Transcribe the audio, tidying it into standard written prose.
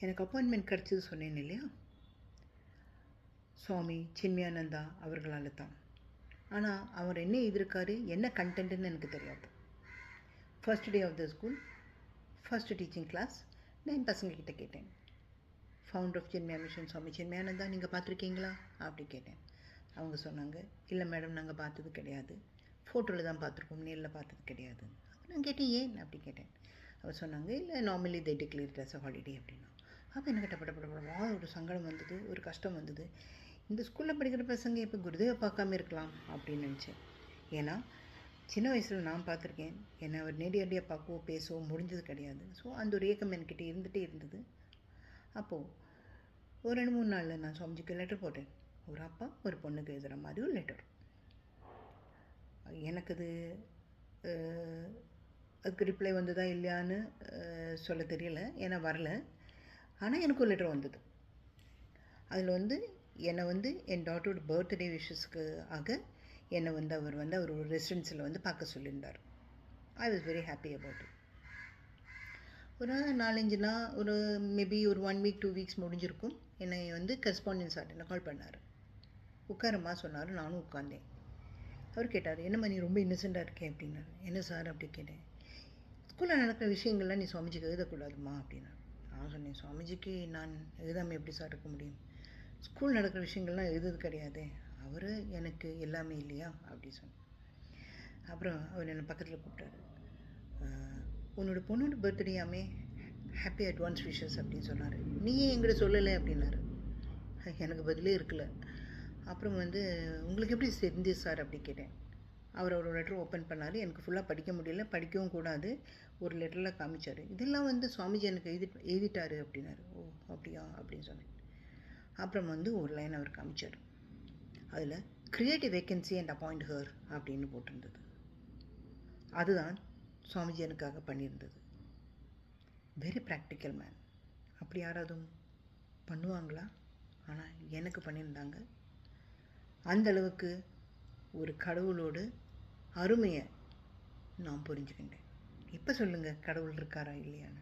எனக்கு அப்பாயின்மெண்ட் கிடச்சது சொன்னேன் இல்லையா, சுவாமி சின்மயானந்தா அவர்களால் தான். ஆனால் அவர் என்ன எழுதியிருக்காரு, என்ன கண்டென்ட்டுன்னு எனக்கு தெரியாது. First day of the school, first teaching class. நான் என் பசங்கக்கிட்ட கேட்டேன், founder of Chinmaya mission Swami Chinmayananda நீங்கள் பார்த்துருக்கீங்களா அப்படி கேட்டேன். அவங்க சொன்னாங்க, இல்லை மேடம் நாங்கள் பார்த்தது கிடையாது, ஃபோட்டோவில் தான் பார்த்துருக்கோம், நேரில் பார்த்தது கிடையாது. நான் கேட்டேன் ஏன் அப்படி கேட்டேன். அவர் சொன்னாங்க, இல்லை normally they declare it as a holiday அப்படின்னா. அப்போ எனக்கு படப்படப்படவா ஒரு சங்கடம் வந்தது, ஒரு கஷ்டம் வந்தது. இந்த ஸ்கூலில் படிக்கிற பசங்க இப்போ குருதேவை பார்க்காம இருக்கலாம் அப்படின்னு நினச்சேன். ஏன்னா சின்ன வயசில் நான் பார்த்துருக்கேன், என்னை அவர் நேரடியாக பார்க்கவோ பேசவோ முடிஞ்சது கிடையாது. ஸோ அந்த ஒரு ஏக்கம் என்கிட்ட இருந்துகிட்டே இருந்தது. அப்போது ஒரு 2-3 நாளில் நான் சுவாமிஜிக்கு லெட்டர் போட்டேன். ஒரு அப்பா ஒரு பொண்ணுக்கு எழுதுகிற மாதிரி ஒரு லெட்டர். எனக்கு அதுக்கு ரிப்ளை வந்ததா இல்லையான்னு சொல்ல தெரியல, ஏன்னா வரல. ஆனால் எனக்கு ஒரு லெட்டர் வந்தது. அதில் என்னை என் டாட்டரோட பர்த்டே விஷஸ்க்கு ஆக என்னை அவர் ஒரு ரெசிடென்சியில் பார்க்க சொல்லியிருந்தார். I was very happy about it. ஒரு 4-5 நாள், ஒரு மேபி ஒரு 1 வீக் 2 வீக்ஸ் முடிஞ்சிருக்கும். என்னை கரஸ்பாண்டன்ஸ் சார் என்ன கால் பண்ணார். உட்காரம்மா சொன்னார். நானும் உட்காந்தேன். அவர் கேட்டார், என்னம்மா நீ ரொம்ப இன்னசென்ட்டாக இருக்கேன் அப்படின்னாரு. என்ன சார் அப்படி கேட்டேன். ஸ்கூலில் நடக்கிற விஷயங்கள்லாம் நீ சுவாமிஜிக்கு எழுதக்கூடாதுமா அப்படின்னா. நான் சொன்னேன், சுவாமிஜிக்கு நான் எழுதாமல் எப்படி சார் இருக்க முடியும், ஸ்கூல் நடக்கிற விஷயங்கள்லாம் எழுதுறது கிடையாது, அவர் எனக்கு எல்லாமே இல்லையா அப்படி சொன்னேன். அப்புறம் அவர் என்னை பக்கத்தில் கூப்பிட்டாரு. உன்னோட பொண்ணோட பர்த்டேயாமே, ஹாப்பி அட்வான்ஸ் விஷஸ் அப்படின்னு சொன்னார். நீ ஏன் எங்கிட்ட சொல்லலை அப்படின்னாரு. எனக்கு பதிலே இருக்கல. அப்புறம் உங்களுக்கு எப்படி தெரிஞ்சு சார் அப்படி கேட்டேன். அவர் ஒரு லெட்டர் ஓப்பன் பண்ணார். எனக்கு ஃபுல்லாக படிக்க முடியல, படிக்கவும் கூடாது. ஒரு லெட்டரில் காமிச்சார். இதெல்லாம் சுவாமிஜி எனக்கு எழுதிட்டாரு அப்படின்னாரு. ஓ அப்படியா அப்படின்னு சொன்னேன். அப்புறம் ஒரு லைன் அவர் காமிச்சார். அதில் create a vacancy and appoint her அப்படின்னு போட்டிருந்தது. அதுதான் சுவாமிஜி எனக்காக பண்ணியிருந்தது. Very practical man. அப்படி யாராவது பண்ணுவாங்களா? ஆனால் எனக்கு பண்ணியிருந்தாங்க. அந்தளவுக்கு ஒரு கடவுளோடு அருமையை நான் புரிஞ்சுக்கிட்டேன். இப்போ சொல்லுங்கள், கடவுள் இருக்காரா இல்லையான்னு.